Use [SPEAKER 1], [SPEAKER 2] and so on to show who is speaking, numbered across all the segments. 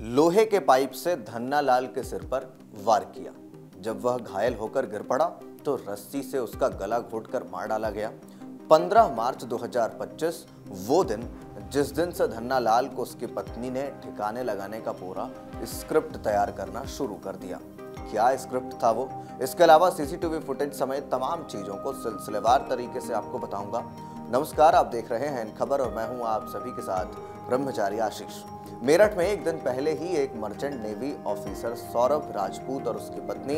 [SPEAKER 1] लोहे के पाइप से धन्नालाल के सिर पर वार किया। जब वह घायल होकर गिर पड़ा तो रस्सी से उसका गला घोंटकर मार डाला गया। 15 मार्च 2025 वो दिन जिस दिन से धन्नालाल को उसकी पत्नी ने ठिकाने लगाने का पूरा स्क्रिप्ट तैयार करना शुरू कर दिया। क्या स्क्रिप्ट था वो? इसके अलावा सीसीटीवी फुटेज समेत तमाम चीजों को सिलसिलेवार तरीके से आपको बताऊंगा। नमस्कार, आप देख रहे हैं खबर और मैं हूं आप सभी के साथ ब्रह्मचारी आशीष। मेरठ में एक दिन पहले ही एक merchant navy officer Saurabh Rajput और उसकी पत्नी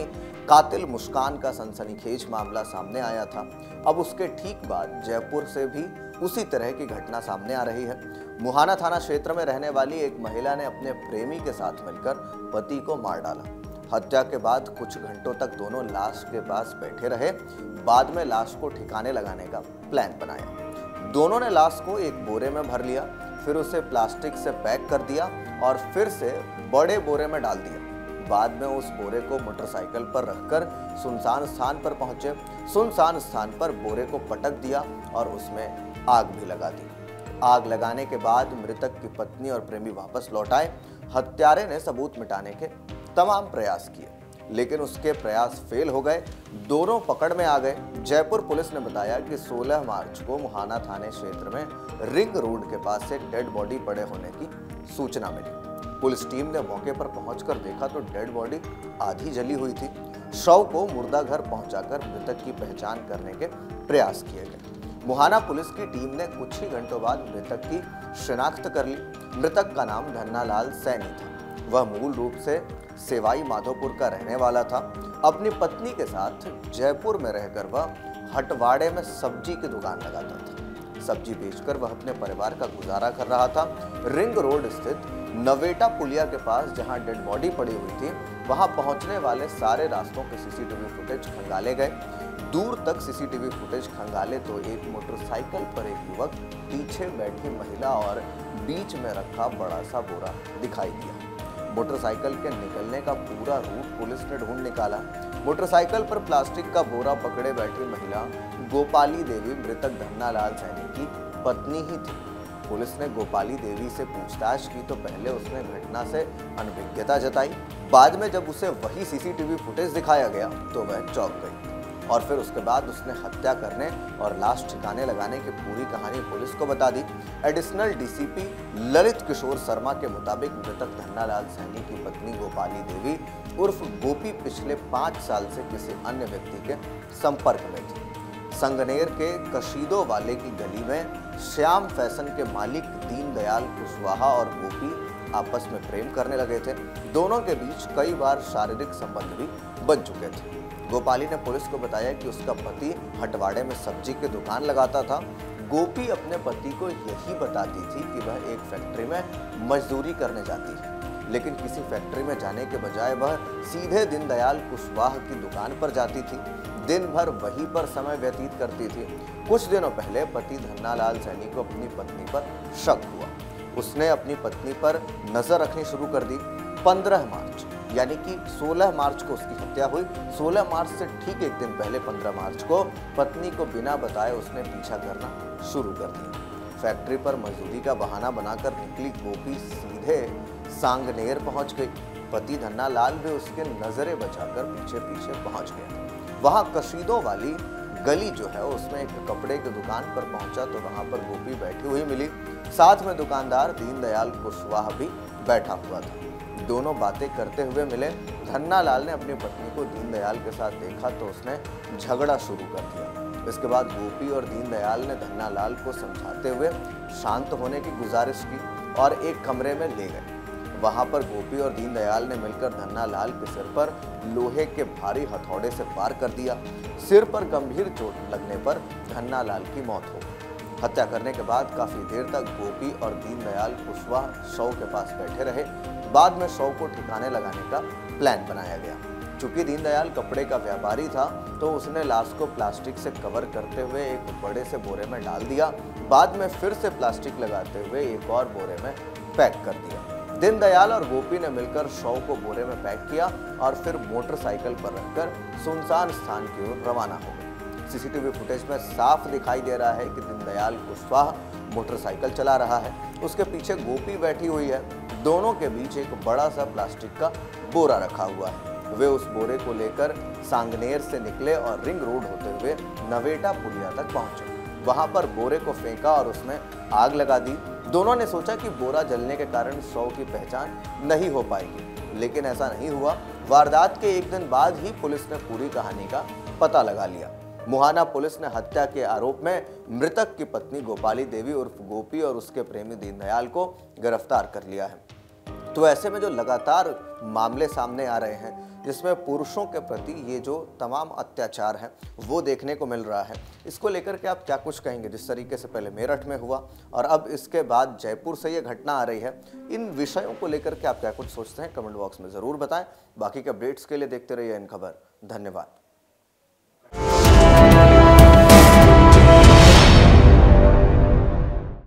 [SPEAKER 1] कातिल मुस्कान का सनसनीखेज मामला सामने आया था। अब उसके ठीक बाद जयपुर से भी उसी तरह की घटना सामने आ रही है। मुहाना थाना क्षेत्र में रहने वाली एक महिला ने अपने प्रेमी के साथ मिलकर पति को मार डाला। हत्या के बाद कुछ घंटों तक दोनों लाश के पास बैठे रहे। बाद में लाश को ठिकाने लगाने का प्लान बनाया। दोनों ने लाश को एक बोरे में भर लिया, फिर उसे प्लास्टिक से पैक कर दिया और फिर से बड़े बोरे में डाल दिया। बाद में उस बोरे को मोटरसाइकिल पर रखकर सुनसान स्थान पर पहुंचे। सुनसान स्थान पर बोरे को पटक दिया और उसमें आग भी लगा दी। आग लगाने के बाद मृतक की पत्नी और प्रेमी वापस लौट आए। हत्यारे ने सबूत मिटाने के तमाम प्रयास किए, लेकिन उसके प्रयास फेल हो गए। दोनों पकड़ में आ गए। जयपुर पुलिस ने बताया कि 16 मार्च को मुहाना थाने क्षेत्र में रिंग रोड के पास एक डेड बॉडी पड़े होने की सूचना मिली। पुलिस टीम ने मौके पर पहुंचकर देखा तो डेड बॉडी आधी जली हुई थी। शव को मुर्दा घर पहुंचाकर मृतक की पहचान करने के प्रयास किए गए। मुहाना पुलिस की टीम ने कुछ ही घंटों बाद मृतक की शिनाख्त कर ली। मृतक का नाम धन्नालाल सैनी था। वह मूल रूप से सेवाई माधोपुर का रहने वाला था। अपनी पत्नी के साथ जयपुर में रहकर वह हटवाड़े में सब्जी की दुकान लगाता था। सब्जी बेचकर वह अपने परिवार का गुजारा कर रहा था। रिंग रोड स्थित नवेटा पुलिया के पास जहां डेड बॉडी पड़ी हुई थी, वहां पहुंचने वाले सारे रास्तों के सीसीटीवी फुटेज खंगाले गए। दूर तक सीसीटीवी फुटेज खंगाले तो एक मोटरसाइकिल पर एक युवक, पीछे बैठी महिला और बीच में रखा बड़ा सा बोरा दिखाई दिया। मोटरसाइकिल के निकलने का पूरा रूट पुलिस ने ढूंढ निकाला। मोटरसाइकिल पर प्लास्टिक का बोरा पकड़े बैठी महिला गोपाली देवी मृतक धन्नालाल सैनी की पत्नी ही थी। पुलिस ने गोपाली देवी से पूछताछ की तो पहले उसने घटना से अनभिज्ञता जताई। बाद में जब उसे वही सीसीटीवी फुटेज दिखाया गया तो वह चौंक गई और फिर उसके बाद उसने हत्या करने और लाश ठिकाने लगाने की पूरी कहानी पुलिस को बता दी। एडिशनल डीसीपी ललित किशोर शर्मा के मुताबिक मृतक धन्नालाल सैनी की पत्नी गोपाली देवी उर्फ गोपी पिछले 5 साल से किसी अन्य व्यक्ति के संपर्क में थी। संगनेर के कशीदो वाले की गली में श्याम फैशन के मालिक दीनदयाल कुशवाहा और गोपी आपस में प्रेम करने लगे थे। दोनों के बीच कई बार शारीरिक संबंध भी बन चुके थे। गोपाली ने पुलिस को बताया कि उसका पति हटवाड़े में सब्जी की दुकान लगाता था। गोपी अपने पति को यही बताती थी कि वह एक फैक्ट्री में मजदूरी करने जाती है, लेकिन किसी फैक्ट्री में जाने के बजाय वह सीधे दीनदयाल कुशवाहा की दुकान पर जाती थी। दिन भर वहीं पर समय व्यतीत करती थी। कुछ दिनों पहले पति धन्नालाल सैनी को अपनी पत्नी पर शक हुआ। उसने अपनी पत्नी पर नजर रखनी शुरू कर दी। 15 मार्च यानी कि 16 मार्च को उसकी हत्या हुई। 16 मार्च से ठीक एक दिन पहले 15 मार्च को पत्नी को बिना बताए उसने पीछा करना शुरू कर दिया। फैक्ट्री पर मजदूरी का बहाना बनाकर निकली गोपी सीधे सांगनेर पहुंच गई। पति धन्नालाल भी उसके नजरें बचाकर पीछे पीछे पहुंच गया। वहां कशीदों वाली गली जो है उसमें एक कपड़े की दुकान पर पहुंचा तो वहां पर गोपी बैठी हुई मिली। साथ में दुकानदार दीनदयाल कुशवाहा भी बैठा हुआ था। दोनों बातें करते हुए मिले। धन्नालाल ने अपनी पत्नी को दीनदयाल के साथ देखा तो उसने झगड़ा शुरू कर दिया। इसके बाद गोपी और दीनदयाल ने धन्नालाल को समझाते हुए शांत होने की गुजारिश की और एक कमरे में ले गए। वहां पर गोपी और दीनदयाल ने मिलकर धन्नालाल के सिर पर लोहे के भारी हथौड़े से वार कर दिया। सिर पर गंभीर चोट लगने पर धन्नालाल की मौत हो गई। हत्या करने के बाद काफी देर तक गोपी और दीनदयाल कुशवाहा शव के पास बैठे रहे। बाद में शव को ठिकाने लगाने का प्लान बनाया गया। चूंकि दीनदयाल कपड़े का व्यापारी था तो उसने लाश को प्लास्टिक से कवर करते हुए एक बड़े से बोरे में डाल दिया। बाद में फिर से प्लास्टिक लगाते हुए एक और बोरे में पैक कर दिया। दीनदयाल और गोपी ने मिलकर शव को बोरे में पैक किया और फिर मोटरसाइकिल पर रखकर सुनसान स्थान की ओर रवाना हो गए। सीसीटीवी फुटेज में साफ दिखाई दे रहा है कि दीनदयाल कुशवाहा मोटरसाइकिल चला रहा है। उसके पीछे गोपी बैठी हुई है। दोनों के बीच एक बड़ा सा प्लास्टिक का बोरा रखा हुआ है। वे उस बोरे को लेकर सांगनेर से निकले और रिंग रोड होते हुए नवेटा पुलिया तक पहुंचे। वहां पर बोरे को फेंका और उसमें आग लगा दी। दोनों ने सोचा कि बोरा जलने के कारण शव की पहचान नहीं हो पाएगी, लेकिन ऐसा नहीं हुआ। वारदात के एक दिन बाद ही पुलिस ने पूरी कहानी का पता लगा लिया। मुहाना पुलिस ने हत्या के आरोप में मृतक की पत्नी गोपाली देवी उर्फ गोपी और उसके प्रेमी दीनदयाल को गिरफ्तार कर लिया है। तो ऐसे में जो लगातार मामले सामने आ रहे हैं जिसमें पुरुषों के प्रति ये जो तमाम अत्याचार हैं वो देखने को मिल रहा है, इसको लेकर के आप क्या कुछ कहेंगे? जिस तरीके से पहले मेरठ में हुआ और अब इसके बाद जयपुर से ये घटना आ रही है, इन विषयों को लेकर के आप क्या कुछ सोचते हैं? कमेंट बॉक्स में ज़रूर बताएं। बाकी के अपडेट्स के लिए देखते रहिए इन खबर। धन्यवाद।